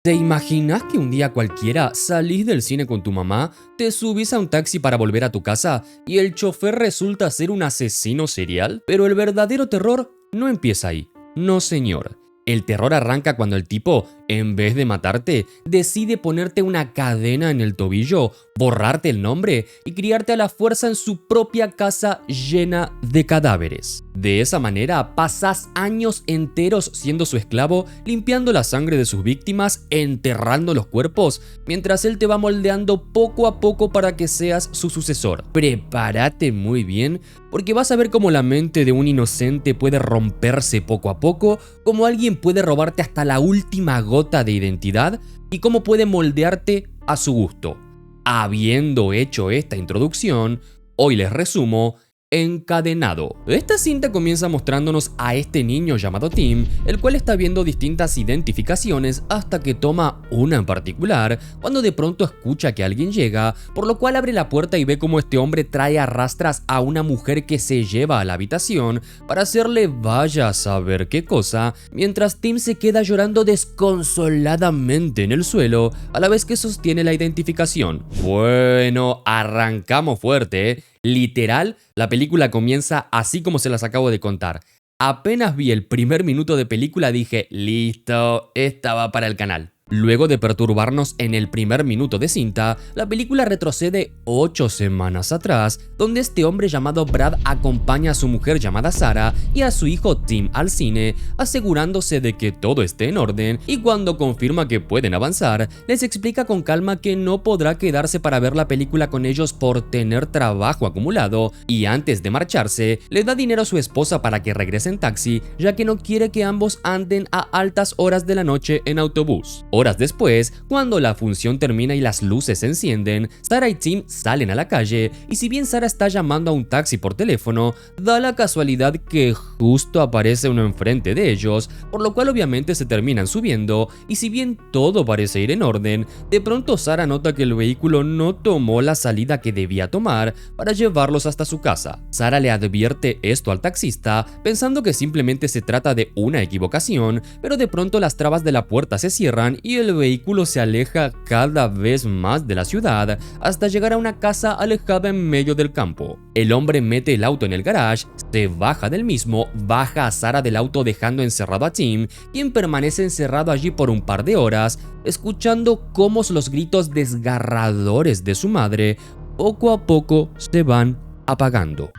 ¿Te imaginas que un día cualquiera salís del cine con tu mamá, te subís a un taxi para volver a tu casa y el chofer resulta ser un asesino serial? Pero el verdadero terror no empieza ahí. No, señor. El terror arranca cuando el tipo, en vez de matarte, decide ponerte una cadena en el tobillo, borrarte el nombre y criarte a la fuerza en su propia casa llena de cadáveres. De esa manera pasas años enteros siendo su esclavo, limpiando la sangre de sus víctimas, enterrando los cuerpos, mientras él te va moldeando poco a poco para que seas su sucesor. Prepárate muy bien, porque vas a ver cómo la mente de un inocente puede romperse poco a poco, cómo alguien puede robarte hasta la última gota de identidad y cómo puede moldearte a su gusto. Habiendo hecho esta introducción, hoy les resumo Encadenado. Esta cinta comienza mostrándonos a este niño llamado Tim, el cual está viendo distintas identificaciones hasta que toma una en particular, cuando de pronto escucha que alguien llega, por lo cual abre la puerta y ve cómo este hombre trae a rastras a una mujer que se lleva a la habitación para hacerle vaya a saber qué cosa, mientras Tim se queda llorando desconsoladamente en el suelo a la vez que sostiene la identificación. Bueno, arrancamos fuerte, ¿eh? Literal, la película comienza así como se las acabo de contar. Apenas vi el primer minuto de película dije, listo, esta va para el canal. Luego de perturbarnos en el primer minuto de cinta, la película retrocede 8 semanas atrás, donde este hombre llamado Brad acompaña a su mujer llamada Sarah y a su hijo Tim al cine, asegurándose de que todo esté en orden, y cuando confirma que pueden avanzar, les explica con calma que no podrá quedarse para ver la película con ellos por tener trabajo acumulado, y antes de marcharse, le da dinero a su esposa para que regrese en taxi, ya que no quiere que ambos anden a altas horas de la noche en autobús. Horas después, cuando la función termina y las luces se encienden, Sarah y Tim salen a la calle y si bien Sarah está llamando a un taxi por teléfono, da la casualidad que justo aparece uno enfrente de ellos, por lo cual obviamente se terminan subiendo y si bien todo parece ir en orden, de pronto Sarah nota que el vehículo no tomó la salida que debía tomar para llevarlos hasta su casa. Sarah le advierte esto al taxista, pensando que simplemente se trata de una equivocación, pero de pronto las trabas de la puerta se cierran y el vehículo se aleja cada vez más de la ciudad hasta llegar a una casa alejada en medio del campo. El hombre mete el auto en el garage, se baja del mismo, baja a Sarah del auto dejando encerrado a Tim, quien permanece encerrado allí por un par de horas, escuchando cómo los gritos desgarradores de su madre poco a poco se van apagando.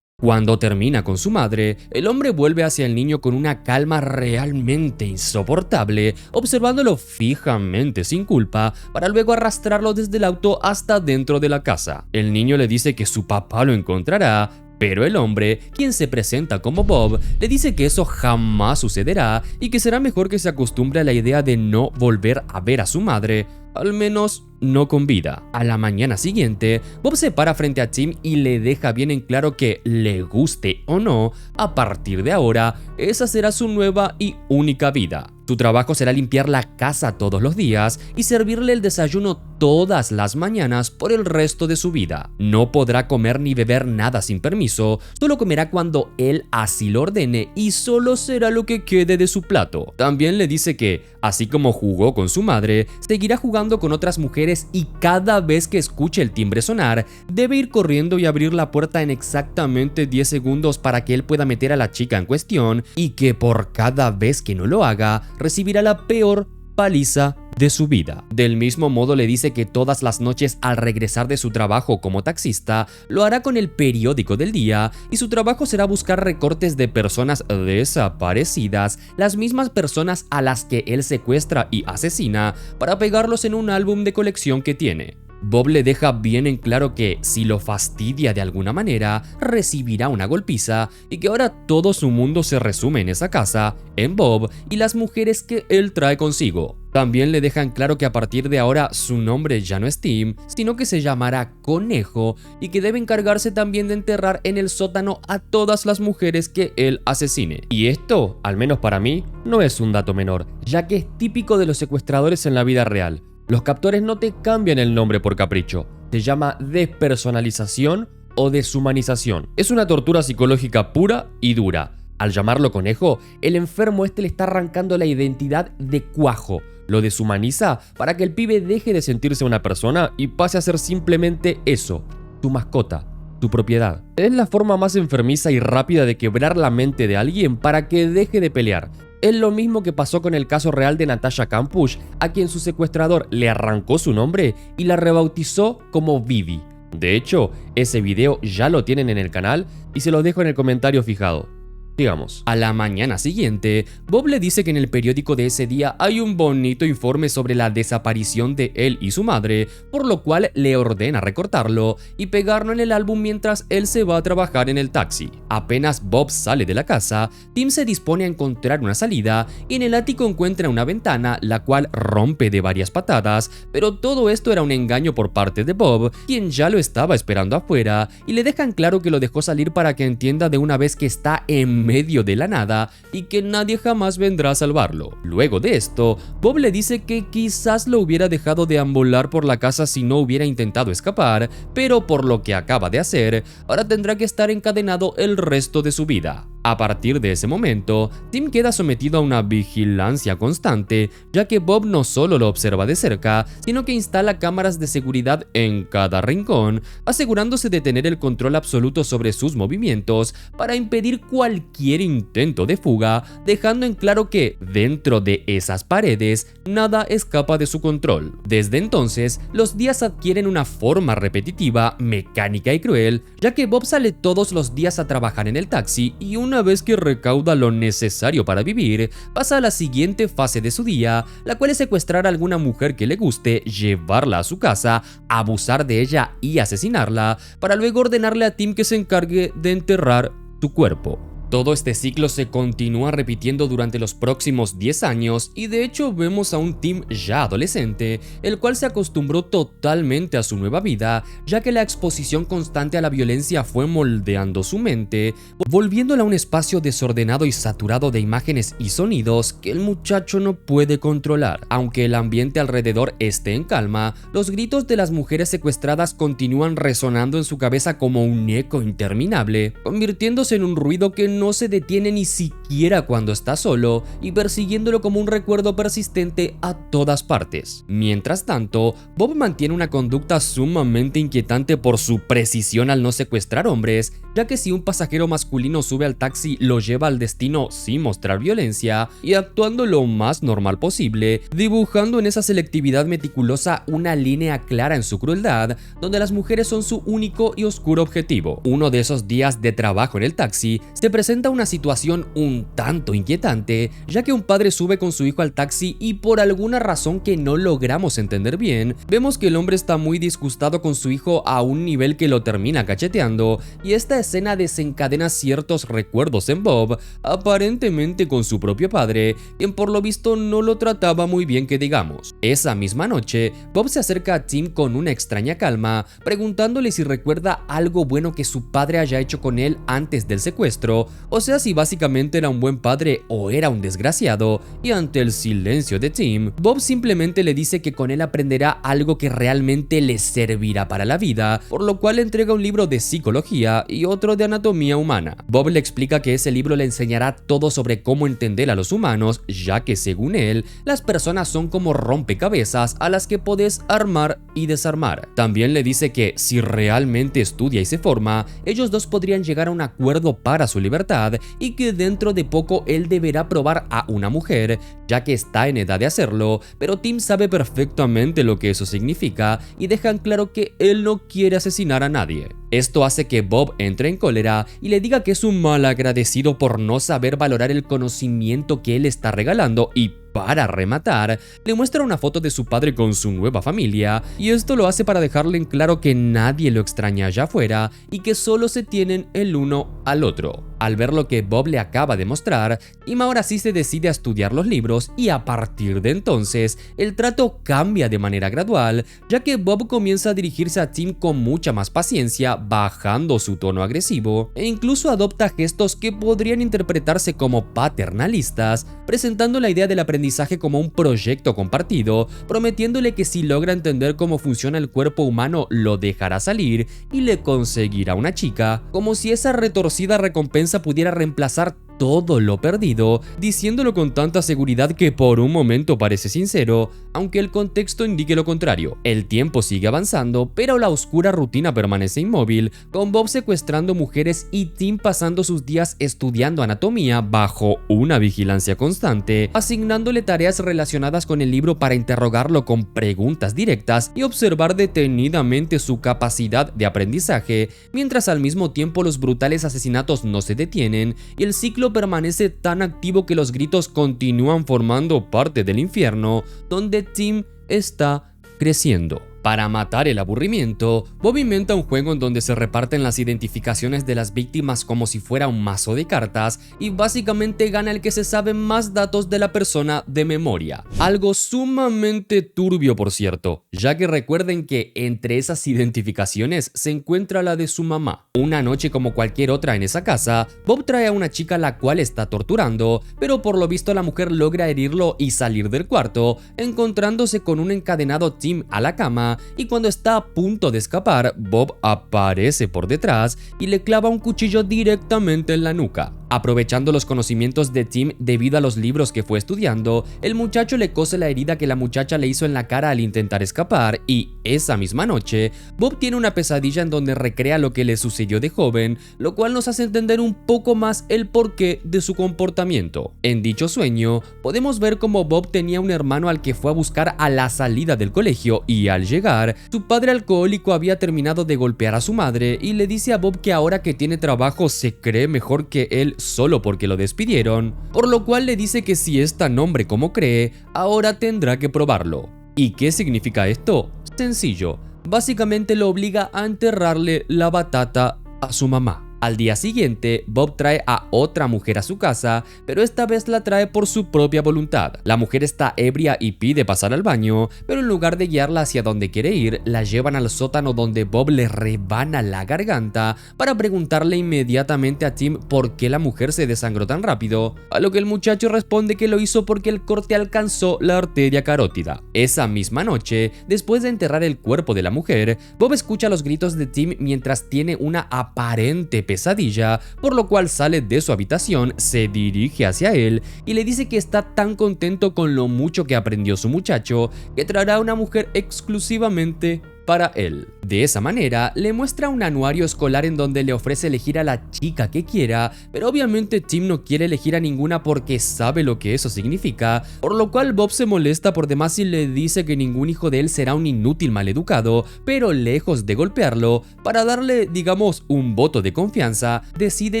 Cuando termina con su madre, el hombre vuelve hacia el niño con una calma realmente insoportable, observándolo fijamente sin culpa, para luego arrastrarlo desde el auto hasta dentro de la casa. El niño le dice que su papá lo encontrará, pero el hombre, quien se presenta como Bob, le dice que eso jamás sucederá y que será mejor que se acostumbre a la idea de no volver a ver a su madre, al menos no con vida. A la mañana siguiente, Bob se para frente a Tim y le deja bien en claro que, le guste o no, a partir de ahora, esa será su nueva y única vida. Su trabajo será limpiar la casa todos los días y servirle el desayuno todas las mañanas por el resto de su vida. No podrá comer ni beber nada sin permiso, solo comerá cuando él así lo ordene y solo será lo que quede de su plato. También le dice que, así como jugó con su madre, seguirá jugando con otras mujeres y cada vez que escuche el timbre sonar, debe ir corriendo y abrir la puerta en exactamente 10 segundos para que él pueda meter a la chica en cuestión y que por cada vez que no lo haga, recibirá la peor paliza de su vida. Del mismo modo le dice que todas las noches al regresar de su trabajo como taxista, lo hará con el periódico del día y su trabajo será buscar recortes de personas desaparecidas, las mismas personas a las que él secuestra y asesina, para pegarlos en un álbum de colección que tiene. Bob le deja bien en claro que, si lo fastidia de alguna manera, recibirá una golpiza y que ahora todo su mundo se resume en esa casa, en Bob y las mujeres que él trae consigo. También le dejan claro que a partir de ahora su nombre ya no es Tim, sino que se llamará Conejo y que debe encargarse también de enterrar en el sótano a todas las mujeres que él asesine. Y esto, al menos para mí, no es un dato menor, ya que es típico de los secuestradores en la vida real. Los captores no te cambian el nombre por capricho, se llama despersonalización o deshumanización. Es una tortura psicológica pura y dura. Al llamarlo Conejo, el enfermo le está arrancando la identidad de Cuajo. Lo deshumaniza para que el pibe deje de sentirse una persona y pase a ser simplemente eso, tu mascota, tu propiedad. Es la forma más enfermiza y rápida de quebrar la mente de alguien para que deje de pelear. Es lo mismo que pasó con el caso real de Natasha Kampusch, a quien su secuestrador le arrancó su nombre y la rebautizó como Vivi. De hecho, ese video ya lo tienen en el canal y se lo dejo en el comentario fijado. Sigamos. A la mañana siguiente, Bob le dice que en el periódico de ese día hay un bonito informe sobre la desaparición de él y su madre, por lo cual le ordena recortarlo y pegarlo en el álbum mientras él se va a trabajar en el taxi. Apenas Bob sale de la casa, Tim se dispone a encontrar una salida y en el ático encuentra una ventana, la cual rompe de varias patadas, pero todo esto era un engaño por parte de Bob, quien ya lo estaba esperando afuera, y le dejan claro que lo dejó salir para que entienda de una vez que está en medio de la nada y que nadie jamás vendrá a salvarlo. Luego de esto, Bob le dice que quizás lo hubiera dejado deambular por la casa si no hubiera intentado escapar, pero por lo que acaba de hacer, ahora tendrá que estar encadenado el resto de su vida. A partir de ese momento, Tim queda sometido a una vigilancia constante, ya que Bob no solo lo observa de cerca, sino que instala cámaras de seguridad en cada rincón, asegurándose de tener el control absoluto sobre sus movimientos para impedir cualquier intento de fuga, dejando en claro que, dentro de esas paredes, nada escapa de su control. Desde entonces, los días adquieren una forma repetitiva, mecánica y cruel, ya que Bob sale todos los días a trabajar en el taxi y una vez que recauda lo necesario para vivir, pasa a la siguiente fase de su día, la cual es secuestrar a alguna mujer que le guste, llevarla a su casa, abusar de ella y asesinarla, para luego ordenarle a Tim que se encargue de enterrar su cuerpo. Todo este ciclo se continúa repitiendo durante los próximos 10 años y de hecho vemos a un Tim ya adolescente, el cual se acostumbró totalmente a su nueva vida, ya que la exposición constante a la violencia fue moldeando su mente, volviéndola a un espacio desordenado y saturado de imágenes y sonidos que el muchacho no puede controlar. Aunque el ambiente alrededor esté en calma, los gritos de las mujeres secuestradas continúan resonando en su cabeza como un eco interminable, convirtiéndose en un ruido que no se detiene ni siquiera cuando está solo y persiguiéndolo como un recuerdo persistente a todas partes. Mientras tanto, Bob mantiene una conducta sumamente inquietante por su precisión al no secuestrar hombres, ya que si un pasajero masculino sube al taxi lo lleva al destino sin mostrar violencia y actuando lo más normal posible, dibujando en esa selectividad meticulosa una línea clara en su crueldad, donde las mujeres son su único y oscuro objetivo. Uno de esos días de trabajo en el taxi se presenta una situación un tanto inquietante, ya que un padre sube con su hijo al taxi y por alguna razón que no logramos entender bien, vemos que el hombre está muy disgustado con su hijo a un nivel que lo termina cacheteando, y esta escena desencadena ciertos recuerdos en Bob, aparentemente con su propio padre, quien por lo visto no lo trataba muy bien que digamos. Esa misma noche, Bob se acerca a Tim con una extraña calma, preguntándole si recuerda algo bueno que su padre haya hecho con él antes del secuestro, o sea, si básicamente era un buen padre o era un desgraciado, y ante el silencio de Tim, Bob simplemente le dice que con él aprenderá algo que realmente le servirá para la vida, por lo cual le entrega un libro de psicología y otro de anatomía humana. Bob le explica que ese libro le enseñará todo sobre cómo entender a los humanos, ya que según él, las personas son como rompecabezas a las que podés armar y desarmar. También le dice que si realmente estudia y se forma, ellos dos podrían llegar a un acuerdo para su libertad y que dentro de poco él deberá probar a una mujer, ya que está en edad de hacerlo, pero Tim sabe perfectamente lo que eso significa y dejan claro que él no quiere asesinar a nadie. Esto hace que Bob entre en cólera y le diga que es un malagradecido por no saber valorar el conocimiento que él está regalando y Para rematar, le muestra una foto de su padre con su nueva familia, y esto lo hace para dejarle en claro que nadie lo extraña allá afuera y que solo se tienen el uno al otro. Al ver lo que Bob le acaba de mostrar, Tim ahora sí se decide a estudiar los libros y a partir de entonces el trato cambia de manera gradual, ya que Bob comienza a dirigirse a Tim con mucha más paciencia, bajando su tono agresivo e incluso adopta gestos que podrían interpretarse como paternalistas, presentando la idea del aprendizaje como un proyecto compartido, prometiéndole que si logra entender cómo funciona el cuerpo humano lo dejará salir y le conseguirá una chica, como si esa retorcida recompensa pudiera reemplazar todo lo perdido, diciéndolo con tanta seguridad que por un momento parece sincero, aunque el contexto indique lo contrario. El tiempo sigue avanzando, pero la oscura rutina permanece inmóvil, con Bob secuestrando mujeres y Tim pasando sus días estudiando anatomía bajo una vigilancia constante, asignándole tareas relacionadas con el libro para interrogarlo con preguntas directas y observar detenidamente su capacidad de aprendizaje, mientras al mismo tiempo los brutales asesinatos no se detienen y el ciclo permanece tan activo que los gritos continúan formando parte del infierno donde Tim está creciendo. Para matar el aburrimiento, Bob inventa un juego en donde se reparten las identificaciones de las víctimas como si fuera un mazo de cartas y básicamente gana el que se sabe más datos de la persona de memoria. Algo sumamente turbio, por cierto, ya que recuerden que entre esas identificaciones se encuentra la de su mamá. Una noche como cualquier otra en esa casa, Bob trae a una chica la cual está torturando, pero por lo visto la mujer logra herirlo y salir del cuarto, encontrándose con un encadenado Tim a la cama, y cuando está a punto de escapar, Bob aparece por detrás y le clava un cuchillo directamente en la nuca. Aprovechando los conocimientos de Tim debido a los libros que fue estudiando, el muchacho le cose la herida que la muchacha le hizo en la cara al intentar escapar y, esa misma noche, Bob tiene una pesadilla en donde recrea lo que le sucedió de joven, lo cual nos hace entender un poco más el porqué de su comportamiento. En dicho sueño, podemos ver cómo Bob tenía un hermano al que fue a buscar a la salida del colegio y al llegar, su padre alcohólico había terminado de golpear a su madre y le dice a Bob que ahora que tiene trabajo se cree mejor que él solo porque lo despidieron, por lo cual le dice que si es tan hombre como cree, ahora tendrá que probarlo. ¿Y qué significa esto? Sencillo, básicamente lo obliga a enterrarle la batata a su mamá. Al día siguiente, Bob trae a otra mujer a su casa, pero esta vez la trae por su propia voluntad. La mujer está ebria y pide pasar al baño, pero en lugar de guiarla hacia donde quiere ir, la llevan al sótano donde Bob le rebana la garganta para preguntarle inmediatamente a Tim por qué la mujer se desangró tan rápido, a lo que el muchacho responde que lo hizo porque el corte alcanzó la arteria carótida. Esa misma noche, después de enterrar el cuerpo de la mujer, Bob escucha los gritos de Tim mientras tiene una aparente pesadilla, por lo cual sale de su habitación, se dirige hacia él y le dice que está tan contento con lo mucho que aprendió su muchacho que traerá a una mujer exclusivamente para él. De esa manera, le muestra un anuario escolar en donde le ofrece elegir a la chica que quiera, pero obviamente Tim no quiere elegir a ninguna porque sabe lo que eso significa, por lo cual Bob se molesta por demás y le dice que ningún hijo de él será un inútil maleducado, pero lejos de golpearlo, para darle, digamos, un voto de confianza, decide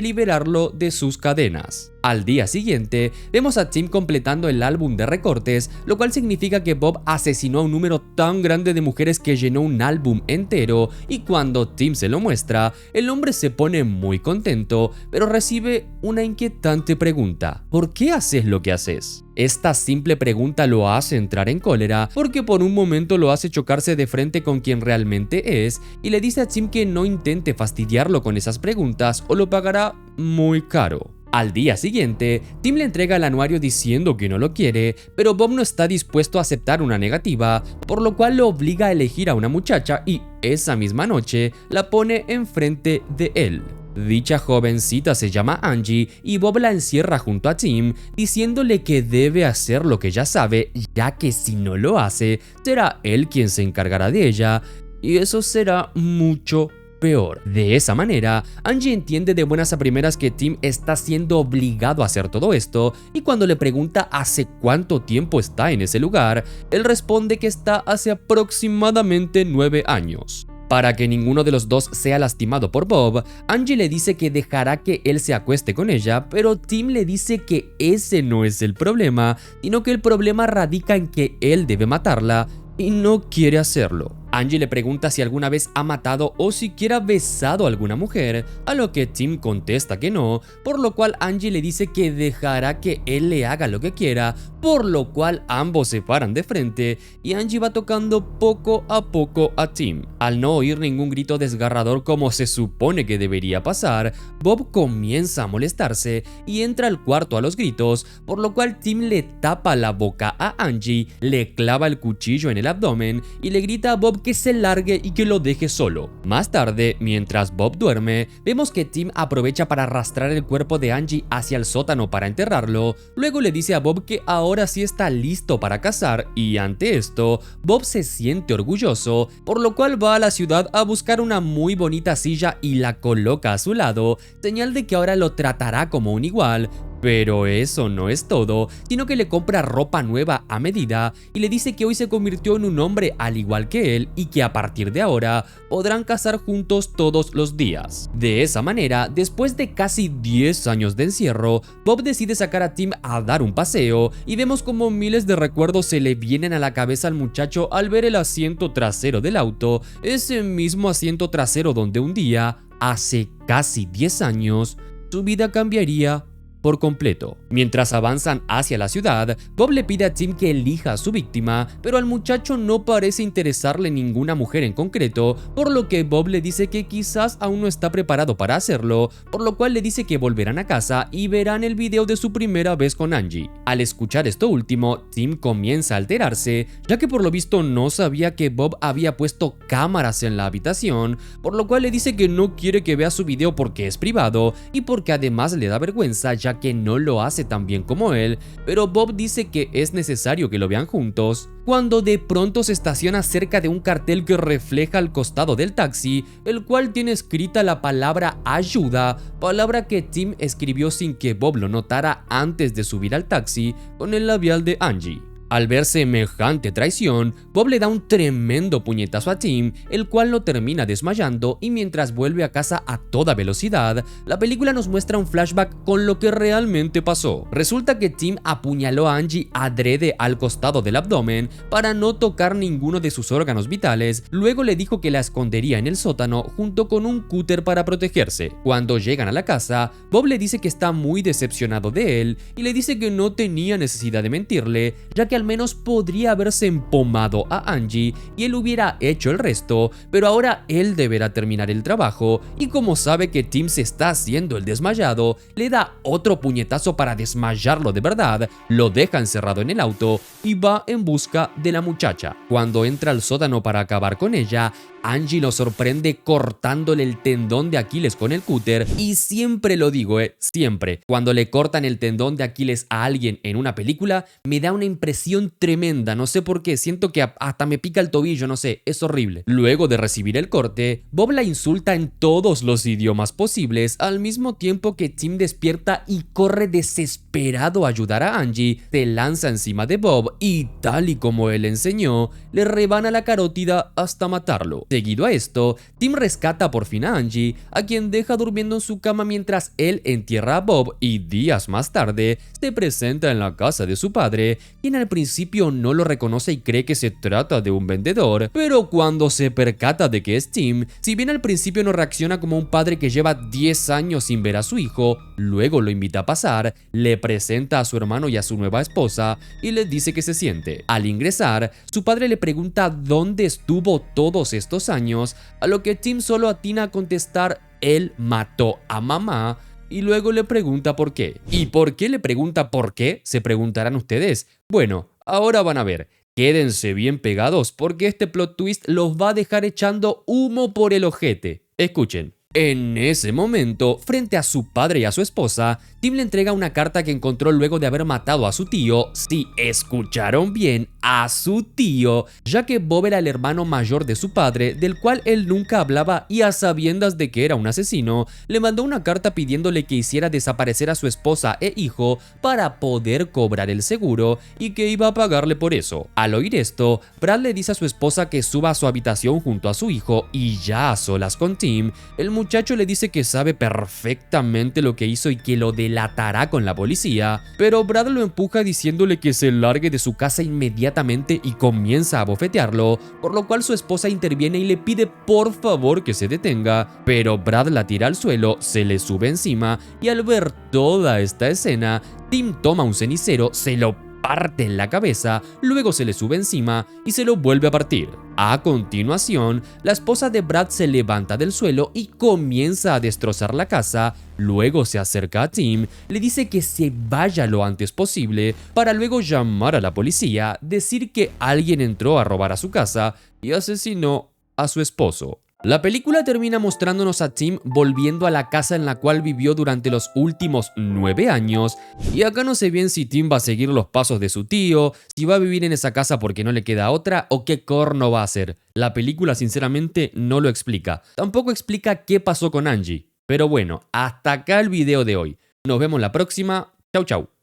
liberarlo de sus cadenas. Al día siguiente, vemos a Tim completando el álbum de recortes, lo cual significa que Bob asesinó a un número tan grande de mujeres que llenó un álbum entero, y cuando Tim se lo muestra, el hombre se pone muy contento, pero recibe una inquietante pregunta: ¿por qué haces lo que haces? Esta simple pregunta lo hace entrar en cólera porque por un momento lo hace chocarse de frente con quien realmente es y le dice a Tim que no intente fastidiarlo con esas preguntas o lo pagará muy caro. Al día siguiente, Tim le entrega el anuario diciendo que no lo quiere, pero Bob no está dispuesto a aceptar una negativa, por lo cual lo obliga a elegir a una muchacha y esa misma noche la pone enfrente de él. Dicha jovencita se llama Angie y Bob la encierra junto a Tim, diciéndole que debe hacer lo que ya sabe, ya que si no lo hace, será él quien se encargará de ella, y eso será mucho peor. De esa manera, Angie entiende de buenas a primeras que Tim está siendo obligado a hacer todo esto, y cuando le pregunta hace cuánto tiempo está en ese lugar, él responde que está hace aproximadamente 9 años. Para que ninguno de los dos sea lastimado por Bob, Angie le dice que dejará que él se acueste con ella, pero Tim le dice que ese no es el problema, sino que el problema radica en que él debe matarla y no quiere hacerlo. Angie le pregunta si alguna vez ha matado o siquiera besado a alguna mujer, a lo que Tim contesta que no, por lo cual Angie le dice que dejará que él le haga lo que quiera, por lo cual ambos se paran de frente y Angie va tocando poco a poco a Tim. Al no oír ningún grito desgarrador como se supone que debería pasar, Bob comienza a molestarse y entra al cuarto a los gritos, por lo cual Tim le tapa la boca a Angie, le clava el cuchillo en el abdomen y le grita a Bob que se largue y que lo deje solo. Más tarde, mientras Bob duerme, vemos que Tim aprovecha para arrastrar el cuerpo de Angie hacia el sótano para enterrarlo. Luego le dice a Bob que ahora sí está listo para cazar y ante esto, Bob se siente orgulloso, por lo cual va a la ciudad a buscar una muy bonita silla y la coloca a su lado, señal de que ahora lo tratará como un igual. Pero eso no es todo, sino que le compra ropa nueva a medida y le dice que hoy se convirtió en un hombre al igual que él y que a partir de ahora podrán cazar juntos todos los días. De esa manera, después de casi 10 años de encierro, Bob decide sacar a Tim a dar un paseo y vemos como miles de recuerdos se le vienen a la cabeza al muchacho al ver el asiento trasero del auto, ese mismo asiento trasero donde un día, hace casi 10 años, su vida cambiaría por completo. Mientras avanzan hacia la ciudad, Bob le pide a Tim que elija a su víctima, pero al muchacho no parece interesarle ninguna mujer en concreto, por lo que Bob le dice que quizás aún no está preparado para hacerlo, por lo cual le dice que volverán a casa y verán el video de su primera vez con Angie. Al escuchar esto último, Tim comienza a alterarse, ya que por lo visto no sabía que Bob había puesto cámaras en la habitación, por lo cual le dice que no quiere que vea su video porque es privado y porque además le da vergüenza ya que no lo hace tan bien como él, pero Bob dice que es necesario que lo vean juntos, cuando de pronto se estaciona cerca de un cartel que refleja al costado del taxi, el cual tiene escrita la palabra ayuda, palabra que Tim escribió sin que Bob lo notara antes de subir al taxi con el labial de Angie. Al ver semejante traición, Bob le da un tremendo puñetazo a Tim, el cual lo termina desmayando y mientras vuelve a casa a toda velocidad, la película nos muestra un flashback con lo que realmente pasó. Resulta que Tim apuñaló a Angie adrede al costado del abdomen para no tocar ninguno de sus órganos vitales, luego le dijo que la escondería en el sótano junto con un cúter para protegerse. Cuando llegan a la casa, Bob le dice que está muy decepcionado de él y le dice que no tenía necesidad de mentirle, ya que al menos podría haberse empomado a Angie y él hubiera hecho el resto, pero ahora él deberá terminar el trabajo y como sabe que Tim se está haciendo el desmayado, le da otro puñetazo para desmayarlo de verdad, lo deja encerrado en el auto y va en busca de la muchacha. Cuando entra al sótano para acabar con ella, Angie lo sorprende cortándole el tendón de Aquiles con el cúter y siempre lo digo, siempre. Cuando le cortan el tendón de Aquiles a alguien en una película, me da una impresión tremenda, no sé por qué, siento que hasta me pica el tobillo, no sé, es horrible. Luego de recibir el corte, Bob la insulta en todos los idiomas posibles, al mismo tiempo que Tim despierta y corre desesperado a ayudar a Angie, se lanza encima de Bob y tal y como él enseñó, le rebana la carótida hasta matarlo. Seguido a esto, Tim rescata por fin a Angie, a quien deja durmiendo en su cama mientras él entierra a Bob y días más tarde se presenta en la casa de su padre, quien al principio no lo reconoce y cree que se trata de un vendedor, pero cuando se percata de que es Tim, si bien al principio no reacciona como un padre que lleva 10 años sin ver a su hijo, luego lo invita a pasar, le presenta a su hermano y a su nueva esposa y le dice que se siente. Al ingresar, su padre le pregunta dónde estuvo todos estos años, a lo que Tim solo atina a contestar: él mató a mamá, y luego le pregunta por qué. ¿Y por qué le pregunta por qué? Se preguntarán ustedes. Bueno, ahora van a ver. Quédense bien pegados porque este plot twist los va a dejar echando humo por el ojete. Escuchen. En ese momento, frente a su padre y a su esposa, Tim le entrega una carta que encontró luego de haber matado a su tío, sí, escucharon bien, a su tío, ya que Bob era el hermano mayor de su padre, del cual él nunca hablaba y a sabiendas de que era un asesino, le mandó una carta pidiéndole que hiciera desaparecer a su esposa e hijo para poder cobrar el seguro y que iba a pagarle por eso. Al oír esto, Brad le dice a su esposa que suba a su habitación junto a su hijo y ya a solas con Tim, el muchacho le dice que sabe perfectamente lo que hizo y que lo delatará con la policía, pero Brad lo empuja diciéndole que se largue de su casa inmediatamente y comienza a bofetearlo, por lo cual su esposa interviene y le pide por favor que se detenga, pero Brad la tira al suelo, se le sube encima y al ver toda esta escena, Tim toma un cenicero, se lo parte en la cabeza, luego se le sube encima y se lo vuelve a partir. A continuación, la esposa de Brad se levanta del suelo y comienza a destrozar la casa, luego se acerca a Tim, le dice que se vaya lo antes posible para luego llamar a la policía, decir que alguien entró a robar a su casa y asesinó a su esposo. La película termina mostrándonos a Tim volviendo a la casa en la cual vivió durante los últimos 9 años, y acá no sé bien si Tim va a seguir los pasos de su tío, si va a vivir en esa casa porque no le queda otra o qué corno va a hacer. La película sinceramente no lo explica. Tampoco explica qué pasó con Angie. Pero bueno, hasta acá el video de hoy. Nos vemos la próxima. Chau chau.